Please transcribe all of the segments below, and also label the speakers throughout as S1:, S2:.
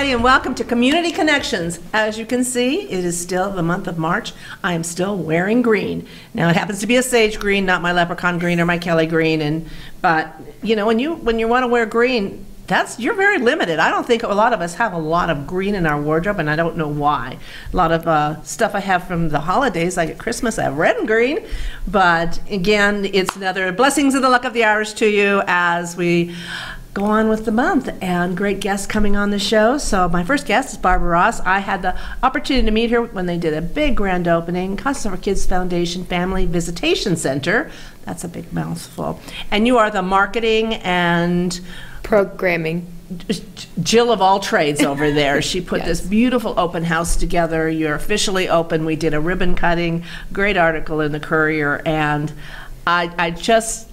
S1: everybody, and welcome to Community Connections. As you can see, it is still the month of March. I am still wearing green. Now, it happens to be a sage green, not my leprechaun green or my Kelly green. But you know, when you want to wear green, you're very limited. I don't think a lot of us have a lot of green in our wardrobe, and I don't know why. A lot of stuff I have from the holidays, like at Christmas, I have red and green. But again, it's another blessings of the luck of the Irish to you as we go on with the month, and great guests coming on the show. So my first guest is Barbara Ross. I had the opportunity to meet her when they did a big grand opening, Casa for Kids Foundation Family Visitation Center. That's a big mouthful. And you are the marketing and
S2: programming
S1: Jill of all trades over there. She put yes. This beautiful open house together. You're officially open. We did a ribbon cutting, great article in the Courier, and I just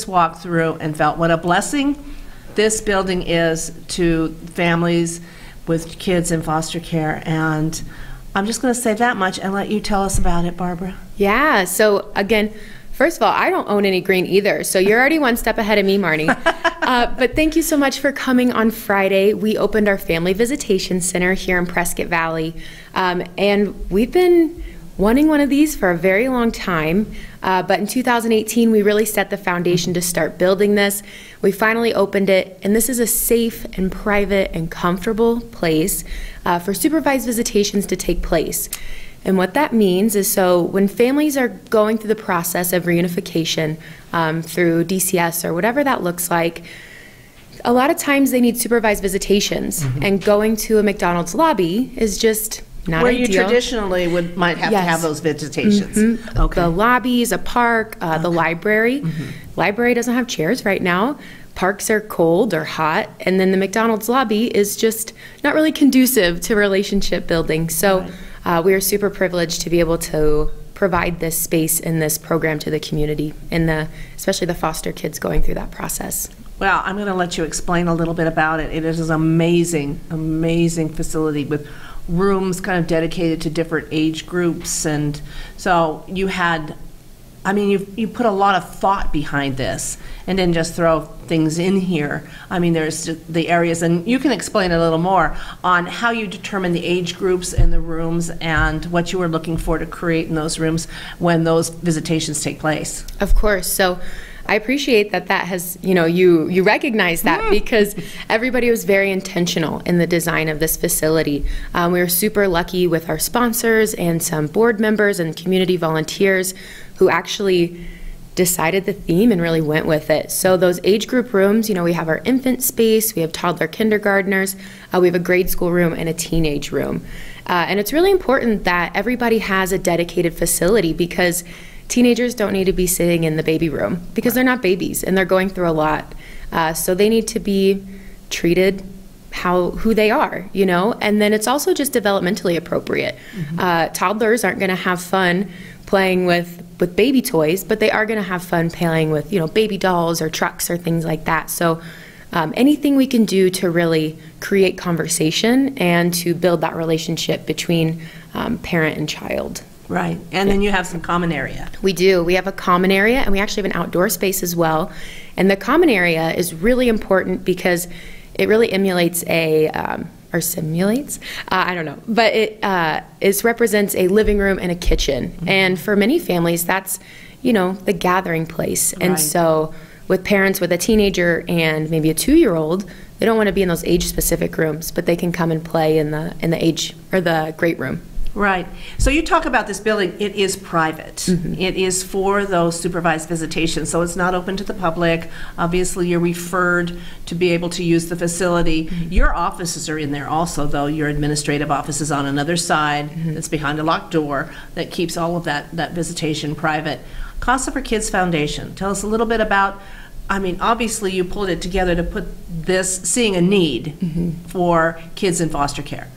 S1: walked through and felt what a blessing this building is to families with kids in foster care. And I'm just going to say that much and let you tell us about it, Barbara.
S2: Yeah, so again, first of all, I don't own any green either, so you're already one step ahead of me, Marnie. But thank you so much for coming on Friday. We opened our Family Visitation Center here in Prescott Valley, and we've been wanting one of these for a very long time, but in 2018 we really set the foundation to start building this. We finally opened it, and this is a safe and private and comfortable place for supervised visitations to take place. And what that means is, so when families are going through the process of reunification through DCS or whatever that looks like, a lot of times they need supervised visitations, and going to a McDonald's lobby is just not
S1: where
S2: ideal.
S1: You traditionally might have
S2: yes.
S1: to have those visitations. Okay.
S2: The lobbies, a park, the library. Library doesn't have chairs right now. Parks are cold or hot, and then the McDonald's lobby is just not really conducive to relationship building. So we are super privileged to be able to provide this space and this program to the community, and especially the foster kids going through that process.
S1: Well, I'm going to let you explain a little bit about it. It is an amazing, amazing facility with rooms kind of dedicated to different age groups. And so you had, I mean, you put a lot of thought behind this and didn't just throw things in here. I mean, there's the areas, and you can explain a little more on how you determine the age groups in the rooms and what you were looking for to create in those rooms when those visitations take place. Of
S2: course. So I appreciate that has, you recognize that, because everybody was very intentional in the design of this facility. We were super lucky with our sponsors and some board members and community volunteers who actually decided the theme and really went with it. So those age group rooms, we have our infant space, we have toddler kindergartners, we have a grade school room and a teenage room. And it's really important that everybody has a dedicated facility, because teenagers don't need to be sitting in the baby room, because they're not babies and they're going through a lot. So they need to be treated who they are, and then it's also just developmentally appropriate. Toddlers aren't going to have fun playing with baby toys, but they are going to have fun playing with baby dolls or trucks or things like that. So anything we can do to really create conversation and to build that relationship between parent and child.
S1: Right, and then you have some common area.
S2: We do. We have a common area, and we actually have an outdoor space as well. And the common area is really important because it really emulates or simulates, I don't know, but it represents a living room and a kitchen. And for many families, that's, the gathering place. And
S1: right.
S2: So with parents with a teenager and maybe a 2-year-old, they don't want to be in those age-specific rooms, but they can come and play in the age or the great room.
S1: Right. So you talk about this building, it is private. It is for those supervised visitations, so it's not open to the public. Obviously, you're referred to be able to use the facility. Your offices are in there also, though. Your administrative office is on another side that's behind a locked door that keeps all of that visitation private. Casa for Kids Foundation, tell us a little bit about, I mean, obviously you pulled it together to put this, seeing a need for kids in foster care.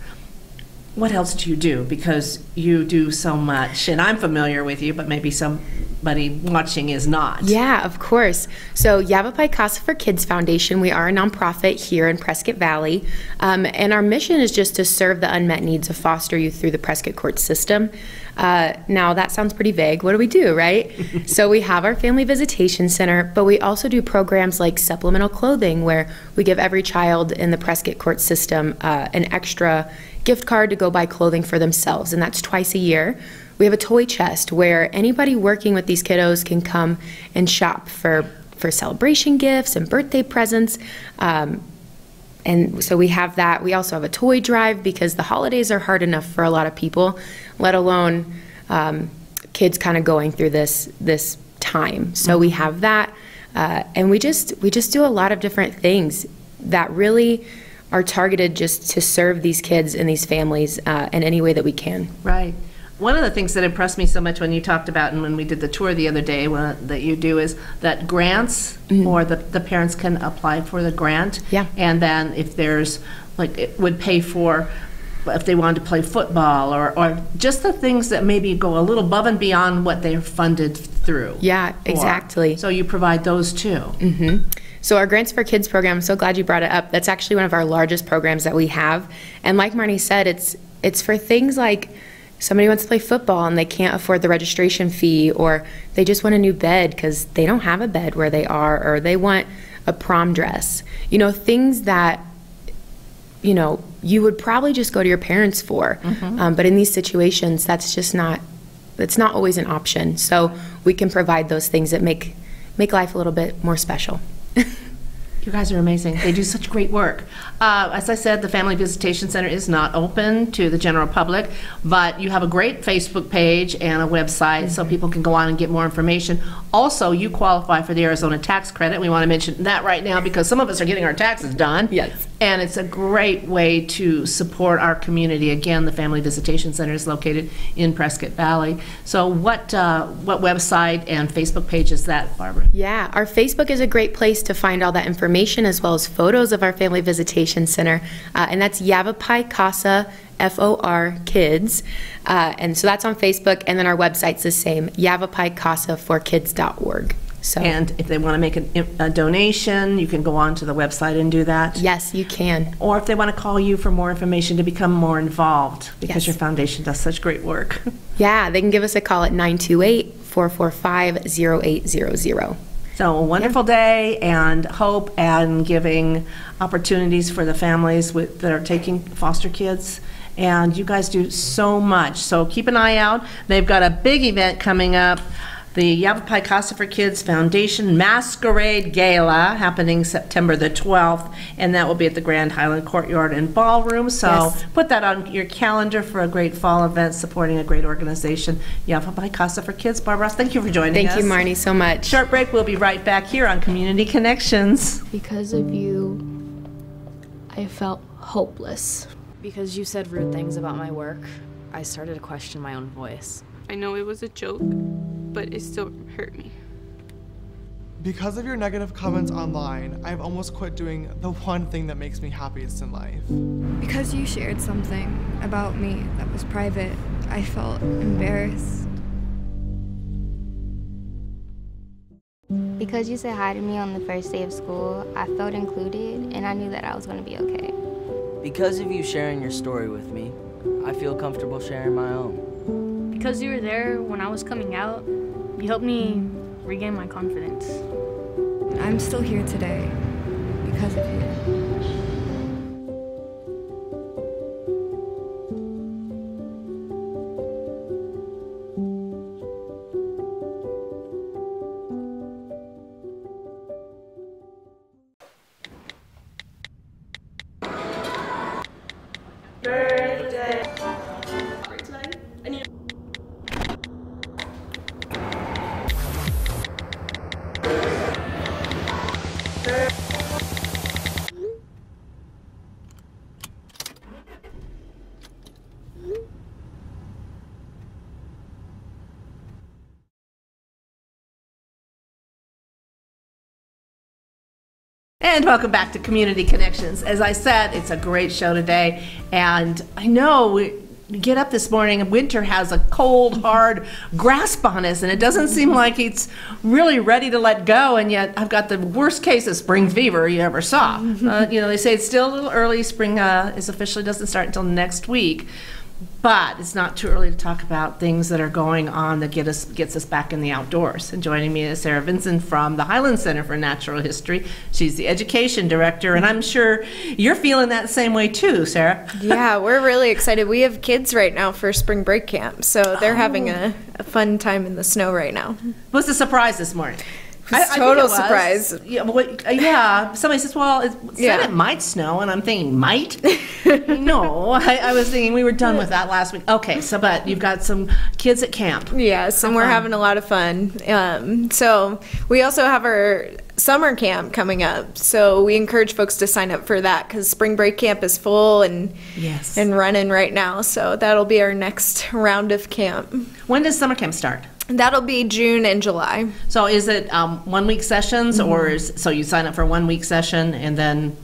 S1: What else do you do? Because you do so much, and I'm familiar with you, but maybe some everybody watching is not.
S2: Yeah, of course. So Yavapai Casa for Kids Foundation, we are a nonprofit here in Prescott Valley, and our mission is just to serve the unmet needs of foster youth through the Prescott court system. Now that sounds pretty vague. What do we do, right? So we have our Family Visitation Center, but we also do programs like supplemental clothing, where we give every child in the Prescott court system an extra gift card to go buy clothing for themselves, and that's twice a year. We have a toy chest where anybody working with these kiddos can come and shop for celebration gifts and birthday presents. And so we have that. We also have a toy drive because the holidays are hard enough for a lot of people, let alone kids kind of going through this time. So we have that, and we just do a lot of different things that really are targeted just to serve these kids and these families in any way that we can.
S1: Right. One of the things that impressed me so much when you talked about, and when we did the tour the other day, that you do is that grants, or the parents can apply for the grant.
S2: Yeah.
S1: And then if there's, like, it would pay for, if they wanted to play football, or just the things that maybe go a little above and beyond what they're funded through.
S2: Yeah,
S1: for.
S2: exactly.
S1: So you provide those too.
S2: So our Grants for Kids program, I'm so glad you brought it up. That's actually one of our largest programs that we have. And like Marnie said, it's for things like somebody wants to play football and they can't afford the registration fee, or they just want a new bed because they don't have a bed where they are, or they want a prom dress. You know, things that, you know, you would probably just go to your parents for. But in these situations, that's not always an option. So we can provide those things that make life a little bit more special.
S1: You guys are amazing. They do such great work. As I said, the Family Visitation Center is not open to the general public, but you have a great Facebook page and a website so people can go on and get more information. Also, you qualify for the Arizona tax credit. We want to mention that right now because some of us are getting our taxes done.
S2: Yes.
S1: And it's a great way to support our community. Again, the Family Visitation Center is located in Prescott Valley. So what website and Facebook page is that, Barbara?
S2: Yeah, our Facebook is a great place to find all that information, as well as photos of our Family Visitation Center, and that's Yavapai Casa FOR Kids, and so that's on Facebook, and then our website's the same, yavapaicasaforkids.org. So,
S1: and if they want to make a donation, you can go on to the website and do that.
S2: Yes, you can.
S1: Or if they want to call you for more information to become more involved, because
S2: Yes.
S1: your foundation does such great work.
S2: Yeah, they can give us a call at 928-445-0800.
S1: So a wonderful day, and hope and giving opportunities for the families that are taking foster kids. And you guys do so much. So keep an eye out. They've got a big event coming up. The Yavapai Casa for Kids Foundation Masquerade Gala happening September the 12th, and that will be at the Grand Highland Courtyard and Ballroom. So
S2: Yes.
S1: put that on your calendar for a great fall event supporting a great organization, Yavapai Casa for Kids. Barbara, thank you for joining us.
S2: Thank you, Marnie, so much.
S1: Short break. We'll be right back here on Community Connections.
S3: Because of you, I felt hopeless.
S4: Because you said rude things about my work, I started to question my own voice.
S5: I know it was a joke, but it still hurt me.
S6: Because of your negative comments online, I've almost quit doing the one thing that makes me happiest in life.
S7: Because you shared something about me that was private, I felt embarrassed.
S8: Because you said hi to me on the first day of school, I felt included and I knew that I was going to be okay.
S9: Because of you sharing your story with me, I feel comfortable sharing my own.
S10: Because you were there when I was coming out, you helped me regain my confidence.
S7: I'm still here today because of you.
S1: And welcome back to Community Connections. As I said, it's a great show today, and I know get up this morning and winter has a cold, hard grasp on us, and it doesn't seem like it's really ready to let go, and yet I've got the worst case of spring fever you ever saw. They say it's still a little early. Spring is officially doesn't start until next week. But it's not too early to talk about things that are going on that gets us back in the outdoors. And joining me is Sarah Vincent from the Highland Center for Natural History. She's the education director, and I'm sure you're feeling that same way too, Sarah.
S11: Yeah, we're really excited. We have kids right now for spring break camp, so they're having a fun time in the snow right now.
S1: What's the surprise this morning?
S11: Total surprise.
S1: Yeah, somebody says, well, it said it might snow, and I'm thinking, might? No, I was thinking we were done with that last week. Okay, but you've got some kids at camp.
S11: Yes, and we're having a lot of fun. So we also have our summer camp coming up, so we encourage folks to sign up for that because spring break camp is full and running right now, so that'll be our next round of camp.
S1: When does summer camp start?
S11: That'll be June and July.
S1: So is it 1 week sessions, or so you sign up for 1 week session and then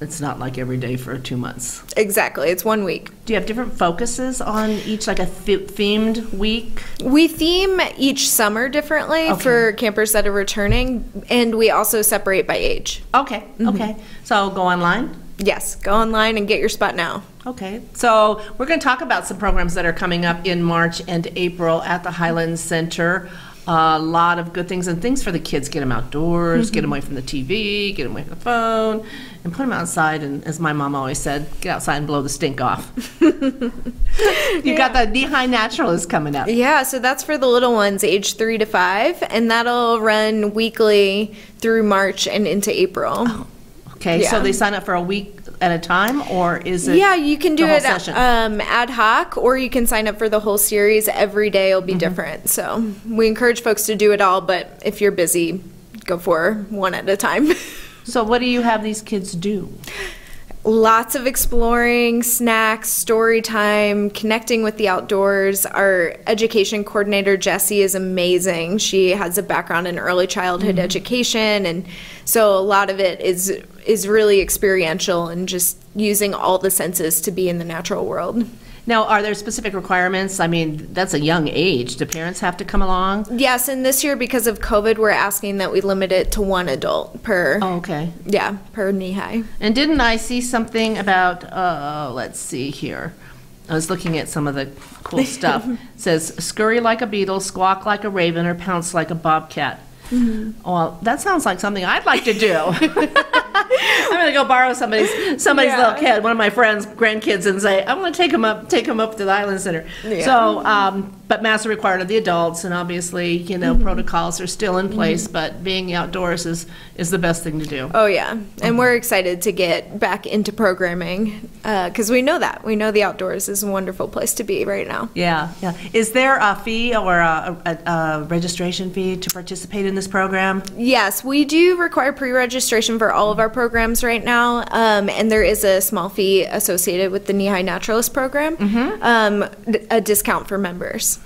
S1: it's not like every day for 2 months?
S11: Exactly, it's 1 week.
S1: Do you have different focuses on each, like a themed week?
S11: We theme each summer differently for campers that are returning, and we also separate by age.
S1: Okay, okay. So go online?
S11: Yes, go online and get your spot now.
S1: Okay, so we're going to talk about some programs that are coming up in March and April at the Highland Center. A lot of good things and things for the kids. Get them outdoors, get them away from the TV, get them away from the phone, and put them outside. And as my mom always said, get outside and blow the stink off. You've got the Knee-High Naturalist coming up.
S11: Yeah, so that's for the little ones, age 3 to 5, and that'll run weekly through March and into April.
S1: Oh. Okay, so they sign up for a week at a time, or is it?
S11: Yeah, you can do it ad hoc, or you can sign up for the whole series. Every day will be different. So we encourage folks to do it all, but if you're busy, go for one at a time.
S1: So what do you have these kids do?
S11: Lots of exploring, snacks, story time, connecting with the outdoors. Our education coordinator, Jessie, is amazing. She has a background in early childhood education, and so a lot of it is really experiential and just using all the senses to be in the natural world.
S1: Now, are there specific requirements? I mean, that's a young age. Do parents have to come along?
S11: Yes, and this year, because of COVID, we're asking that we limit it to 1 adult per.
S1: Oh, okay.
S11: Yeah, per Knee-High.
S1: And didn't I see something about, let's see here. I was looking at some of the cool stuff. It says, scurry like a beetle, squawk like a raven, or pounce like a bobcat. Well, that sounds like something I'd like to do. I'm going to go borrow somebody's little kid, one of my friends' grandkids, and say, I want to take them up to the Highland Center. Yeah. So, but masks are required of the adults, and obviously, protocols are still in place, but being outdoors is the best thing to do.
S11: Oh, yeah. And we're excited to get back into programming because we know that. We know the outdoors is a wonderful place to be right now.
S1: Yeah, yeah. Is there a fee or a registration fee to participate in this program?
S11: Yes, we do require pre-registration for all of our programs right now, and there is a small fee associated with the Knee-High Naturalist program, a discount for members.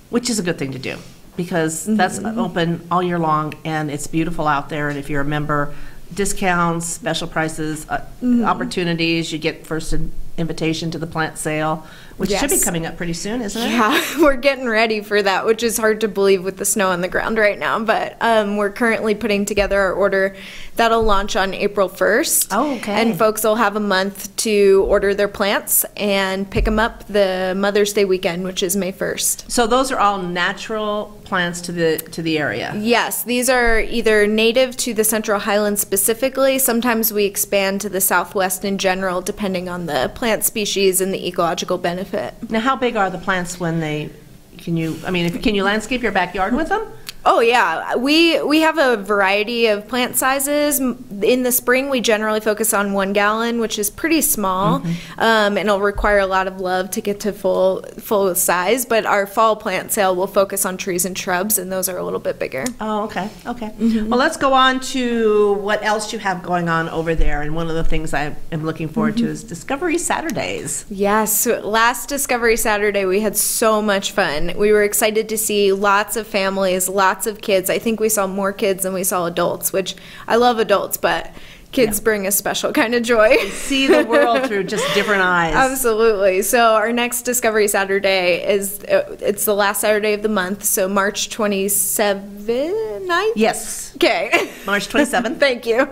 S1: Which is a good thing to do because that's open all year long and it's beautiful out there, and if you're a member, discounts, special prices, opportunities, you get first invitation to the plant sale, which should be coming up pretty soon, isn't it?
S11: Yeah, we're getting ready for that, which is hard to believe with the snow on the ground right now, but we're currently putting together our order. That'll launch on April 1st.
S1: Oh, okay.
S11: And folks will have a month to order their plants and pick them up the Mother's Day weekend, which is May 1st.
S1: So those are all natural plants to the area?
S11: Yes, these are either native to the Central Highlands specifically. Sometimes we expand to the Southwest in general, depending on the plant species and the ecological benefit.
S1: Now, how big are the plants when can you landscape your backyard with them?
S11: Oh yeah, we have a variety of plant sizes. In the spring, we generally focus on 1 gallon, which is pretty small, and it'll require a lot of love to get to full size. But our fall plant sale will focus on trees and shrubs, and those are a little bit bigger.
S1: Oh, okay, okay. Well, let's go on to what else you have going on over there. And one of the things I am looking forward to is Discovery Saturdays.
S11: Yes, last Discovery Saturday we had so much fun. We were excited to see lots of families, lots of kids. I think we saw more kids than we saw adults, which I love adults, but Kids bring a special kind of joy.
S1: See the world through just different eyes.
S11: Absolutely. So our next Discovery Saturday it's the last Saturday of the month, so March 29th?
S1: Yes.
S11: Okay.
S1: March 27th.
S11: Thank you.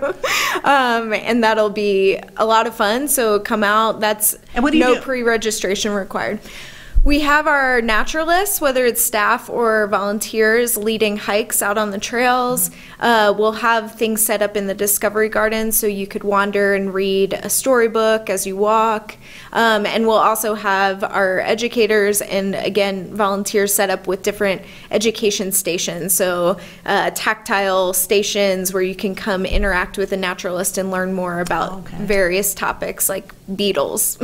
S11: And that'll be a lot of fun, so come out. That's no pre-registration required. We have our naturalists, whether it's staff or volunteers, leading hikes out on the trails. We'll have things set up in the Discovery Garden so you could wander and read a storybook as you walk. And we'll also have our educators and, again, volunteers set up with different education stations. So tactile stations where you can come interact with a naturalist and learn more about various topics like beetles.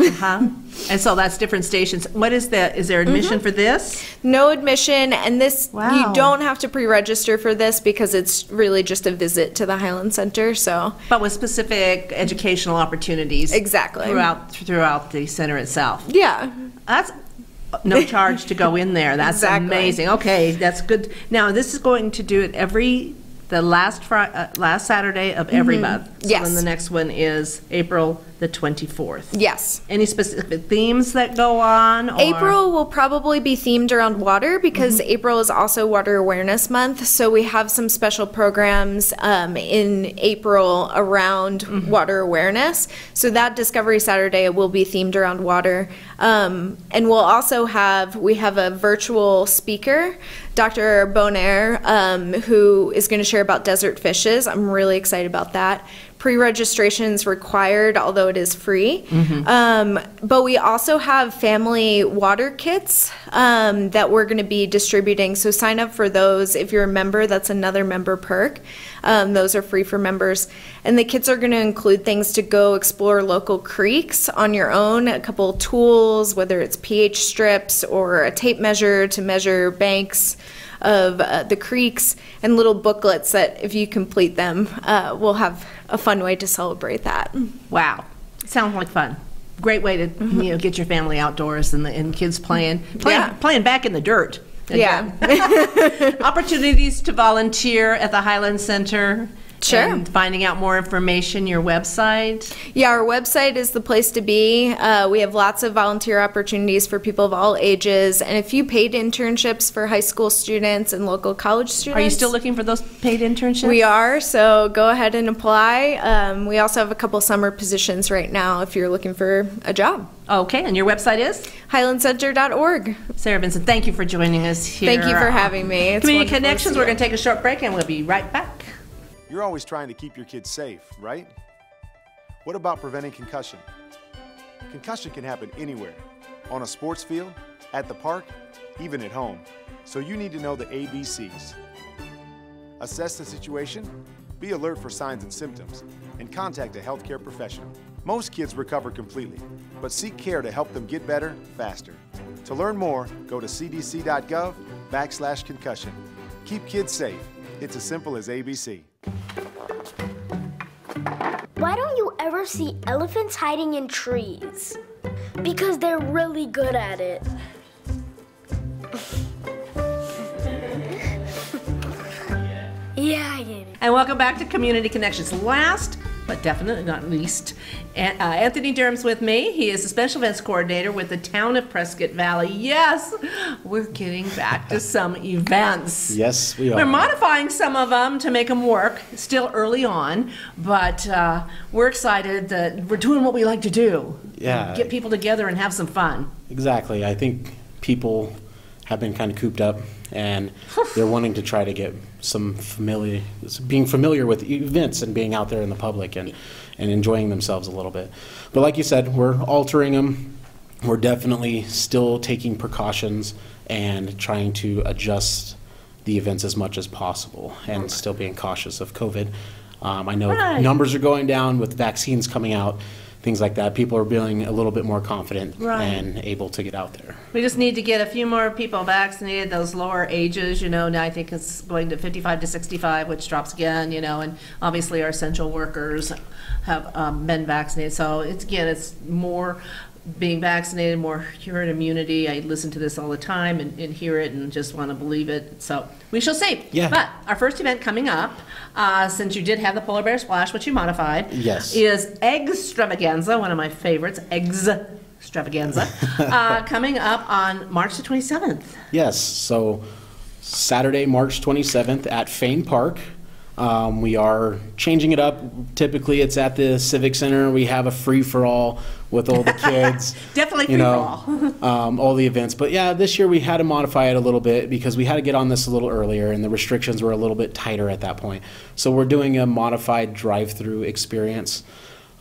S1: And so that's different stations. What is that? Is there admission for this?
S11: No admission, and this you don't have to pre-register for this because it's really just a visit to the Highland Center. So,
S1: but with specific educational opportunities,
S11: exactly,
S1: throughout the center itself.
S11: Yeah,
S1: that's no charge to go in there. That's amazing. Okay, that's good. Now this is going to do it the last Saturday of every month. So
S11: yes.
S1: Then the next one is April the 24th.
S11: Yes.
S1: Any specific themes that go on? Or?
S11: April will probably be themed around water because April is also Water Awareness Month. So we have some special programs in April around water awareness. So that Discovery Saturday will be themed around water. And we'll also have a virtual speaker, Dr. Bonaire, who is going to share about desert fishes. I'm really excited about that. Pre-registration is required, although it is free. But we also have family water kits that we're going to be distributing. So sign up for those. If you're a member, that's another member perk. Those are free for members. And the kits are going to include things to go explore local creeks on your own, a couple tools, whether it's pH strips or a tape measure to measure banks of the creeks, and little booklets that if you complete them, we'll have a fun way to celebrate that.
S1: Wow. Sounds like fun. Great way to get your family outdoors and kids playing back in the dirt.
S11: Yeah.
S1: Opportunities to volunteer at the Highland Center.
S11: Sure.
S1: And finding out more information, your website?
S11: Yeah, our website is the place to be. We have lots of volunteer opportunities for people of all ages and a few paid internships for high school students and local college students.
S1: Are you still looking for those paid internships?
S11: We are, so go ahead and apply. We also have a couple summer positions right now if you're looking for a job.
S1: Okay, and your website is?
S11: HighlandCenter.org.
S1: Sarah Vincent, thank you for joining us here.
S11: Thank you for having me. It's
S1: Community Connections, we're going to take a short break and we'll be right back.
S12: You're always trying to keep your kids safe, right? What about preventing concussion? Concussion can happen anywhere, on a sports field, at the park, even at home. So you need to know the ABCs. Assess the situation, be alert for signs and symptoms, and contact a healthcare professional. Most kids recover completely, but seek care to help them get better faster. To learn more, go to cdc.gov/concussion. Keep kids safe. It's as simple as ABC.
S13: Why don't you ever see elephants hiding in trees? Because they're really good at it. Yeah, I get it.
S1: And welcome back to Community Connections. Last, but definitely not least, Anthony Durham's with me. He is the Special Events Coordinator with the Town of Prescott Valley. Yes, we're getting back to some events.
S14: Yes, we are.
S1: We're modifying some of them to make them work. Still early on, but we're excited that we're doing what we like to do.
S14: Yeah.
S1: Get people together and have some fun.
S14: Exactly. I think people have been kind of cooped up and they're wanting to try to get being familiar with events and being out there in the public and enjoying themselves a little bit. But like you said, we're altering them. We're definitely still taking precautions and trying to adjust the events as much as possible and still being cautious of COVID. I know numbers are going down with vaccines coming out, things like that. People are feeling a little bit more confident and able to get out there.
S1: We just need to get a few more people vaccinated, those lower ages, now I think it's going to 55 to 65, which drops again, and obviously our essential workers have been vaccinated. So it's more being vaccinated, more herd immunity. I listen to this all the time and hear it and just want to believe it. So we shall see.
S14: Yeah.
S1: But our first event coming up, since you did have the Polar Bear Splash, which you modified,
S14: yes,
S1: is Extravaganza, one of my favorites, Extravaganza, coming up on March the 27th.
S14: Yes, so Saturday, March 27th at Fane Park. We are changing it up. Typically, it's at the Civic Center. We have a free-for-all with all the kids.
S1: Definitely free-for-all.
S14: All the events. But yeah, this year we had to modify it a little bit because we had to get on this a little earlier, and the restrictions were a little bit tighter at that point. So we're doing a modified drive-through experience.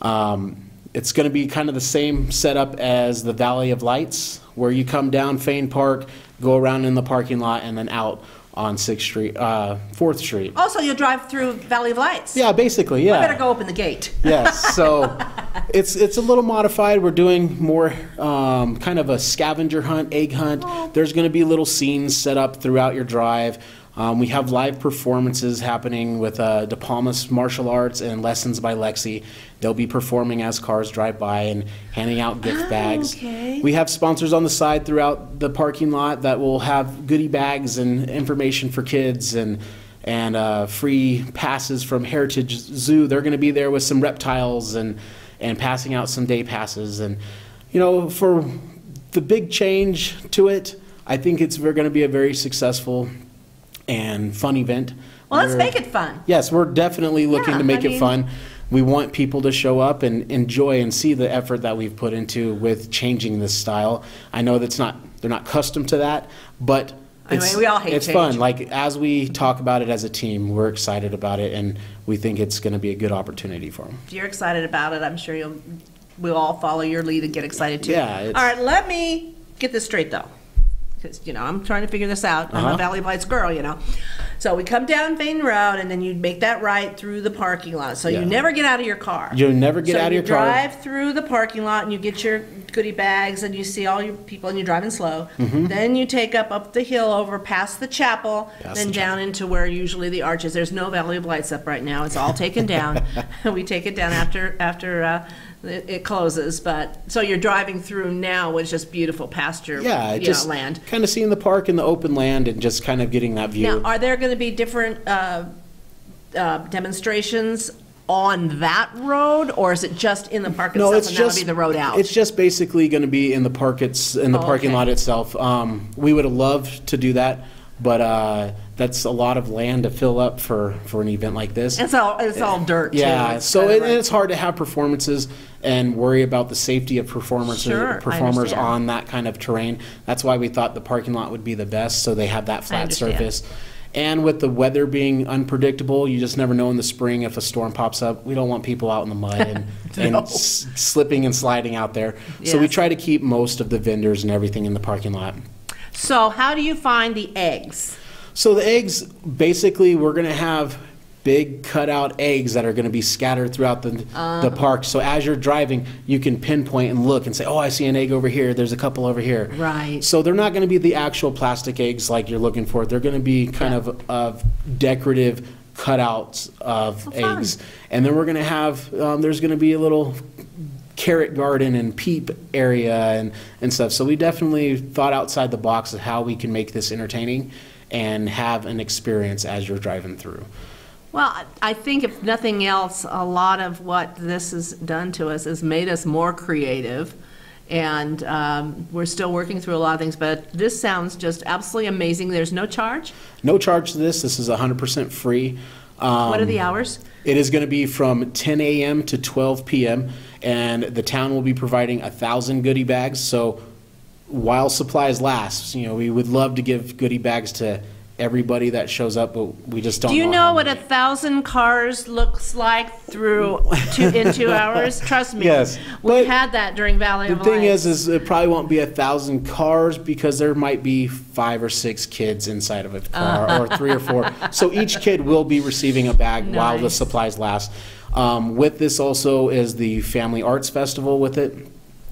S14: It's going to be kind of the same setup as the Valley of Lights, where you come down Fane Park, go around in the parking lot, and then out on 4th Street.
S1: Also, you'll drive through Valley of Lights.
S14: Yeah, basically, yeah.
S1: I better go open the gate.
S14: Yes, so it's a little modified. We're doing more kind of a scavenger hunt, egg hunt. There's going to be little scenes set up throughout your drive. We have live performances happening with De Palmas Martial Arts and Lessons by Lexi. They'll be performing as cars drive by and handing out gift bags.
S1: Okay.
S14: We have sponsors on the side throughout the parking lot that will have goodie bags and information for kids and free passes from Heritage Zoo. They're going to be there with some reptiles and passing out some day passes. And, you know, for the big change to it, I think we're going to be a very successful and fun event.
S1: Well, let's make it fun.
S14: Yes, we're definitely looking to make it fun. We want people to show up and enjoy and see the effort that we've put into with changing this style. I know they're not accustomed to that, but
S1: we all hate
S14: it's
S1: change.
S14: fun. Like, as we talk about it as a team, we're excited about it, and we think it's going to be a good opportunity for them.
S1: If you're excited about it, I'm sure we'll all follow your lead and get excited too.
S14: Yeah.
S1: All right, let me get this straight though, because I'm trying to figure this out. I'm a Valley of Lights girl, So we come down Fane Road, and then you make that right through the parking lot. So you never get out of your car.
S14: You'll never get out of your car.
S1: So you drive through the parking lot, and you get your goodie bags, and you see all your people, and you're driving slow.
S14: Mm-hmm.
S1: Then you take up the hill over past the chapel, then down into where usually the arch is. There's no Valley of Lights up right now. It's all taken down. We take it down after it closes, but so you're driving through now, which is just beautiful pasture,
S14: just
S1: land.
S14: Kind of seeing the park in the open land and just kind of getting that view.
S1: Now, are there going to be different demonstrations on that road, or is it just in the park itself?
S14: It's
S1: and
S14: just
S1: that'll be the road out.
S14: It's just basically going to be in the park. It's in the parking lot itself. We would have loved to do that, but that's a lot of land to fill up for an event like this.
S1: It's all dirt.
S14: Yeah,
S1: too.
S14: so it's hard to have performances and worry about the safety of performers on that kind of terrain. That's why we thought the parking lot would be the best, so they have that flat surface. And with the weather being unpredictable, you just never know in the spring if a storm pops up. We don't want people out in the mud and slipping and sliding out there.
S1: Yes.
S14: So we try to keep most of the vendors and everything in the parking lot.
S1: So how do you find the eggs?
S14: So the eggs, basically, we're going to have big cutout eggs that are going to be scattered throughout the park. So as you're driving, you can pinpoint and look and say, oh, I see an egg over here. There's a couple over here.
S1: Right.
S14: So they're not going to be the actual plastic eggs like you're looking for. They're going to be kind of decorative cutouts of eggs. And then we're going to have, there's going to be a little carrot garden and peep area and stuff. So we definitely thought outside the box of how we can make this entertaining and have an experience as you're driving through.
S1: Well, I think if nothing else, a lot of what this has done to us has made us more creative, and we're still working through a lot of things, but this sounds just absolutely amazing. There's no charge?
S14: No charge to this. This is 100% free.
S1: What are the hours?
S14: It is going to be from 10 a.m. to 12 p.m., and the town will be providing 1,000 goodie bags. So while supplies last, we would love to give goodie bags to everybody that shows up, but we just don't know.
S1: Do you know what 1,000 cars looks like in 2 hours? Trust me.
S14: Yes.
S1: We had that during Valley of Lights.
S14: The thing is it probably won't be 1,000 cars because there might be 5 or 6 kids inside of a car or 3 or 4. So each kid will be receiving a bag while the supplies last. With this also is the Family Arts Festival with it,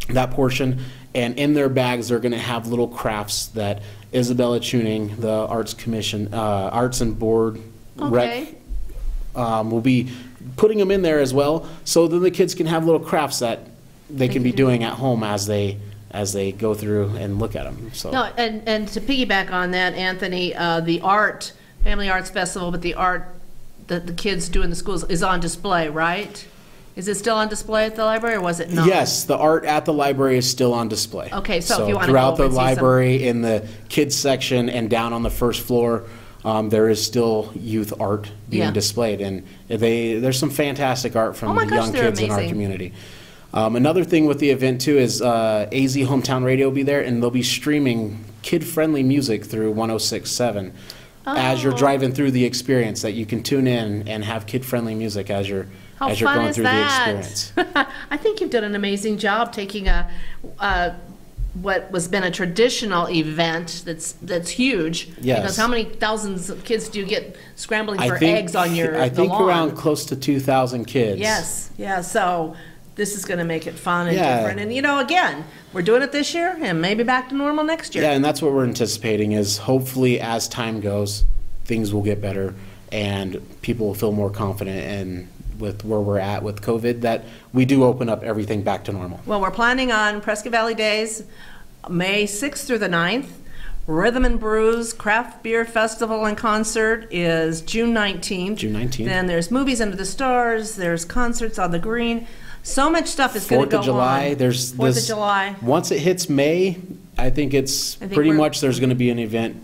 S14: that portion. And in their bags, they're going to have little crafts that Isabella Tuning, the Arts Commission, Arts and Board Rec, will be putting them in there as well. So then the kids can have little crafts that they can be doing at home as they go through and look at them. So
S1: No, and to piggyback on that, Anthony, the Family Arts Festival, but the art that the kids do in the schools is on display, right? Is it still on display at the library, or was it not?
S14: Yes, the art at the library is still on display.
S1: Okay, so if you want to go
S14: throughout
S1: over
S14: the
S1: and see some-
S14: library, in the kids section and down on the first floor, there is still youth art being
S1: Yeah.
S14: displayed, and there's some fantastic art from
S1: Oh my
S14: the
S1: gosh,
S14: young
S1: they're
S14: kids in our
S1: amazing.
S14: community. Another thing with the event too is AZ Hometown Radio will be there, and they'll be streaming kid-friendly music through 106.7 as you're driving through the experience. That you can tune in and have kid-friendly music as you're
S1: How
S14: as you're
S1: fun
S14: going
S1: is
S14: through
S1: that?
S14: the experience.
S1: I think you've done an amazing job taking what was been a traditional event that's huge.
S14: Yes.
S1: Because how many thousands of kids do you get scrambling
S14: I
S1: for
S14: think
S1: eggs on
S14: I
S1: the
S14: think
S1: lawn?
S14: around close to 2,000 kids.
S1: Yes, yeah, so this is going to make it fun and
S14: Yeah.
S1: different. And, again, we're doing it this year and maybe back to normal next year.
S14: Yeah, and that's what we're anticipating is hopefully as time goes, things will get better and people will feel more confident and with where we're at with COVID, that we do open up everything back to normal.
S1: Well, we're planning on Prescott Valley Days, May 6th through the 9th. Rhythm and Brews Craft Beer Festival and Concert is June 19th.
S14: June 19th.
S1: Then there's Movies Under the Stars, there's concerts on the green. So much stuff is going to go on.
S14: 4th of July, there's
S1: 4th
S14: this,
S1: of July.
S14: Once it hits May, I think pretty much there's going to be an event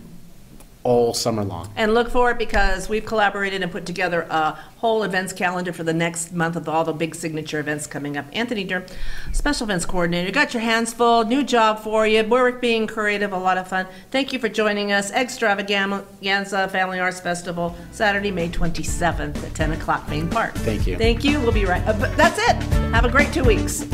S14: all summer long.
S1: And look for it because we've collaborated and put together a whole events calendar for the next month of all the big signature events coming up. Anthony Durham, Special Events Coordinator. You got your hands full, new job for you. We're being creative, a lot of fun. Thank you for joining us. Extravaganza Family Arts Festival, Saturday, May 27th at 10 o'clock, Main Park.
S14: Thank you.
S1: Thank you. We'll be right. But that's it. Have a great 2 weeks.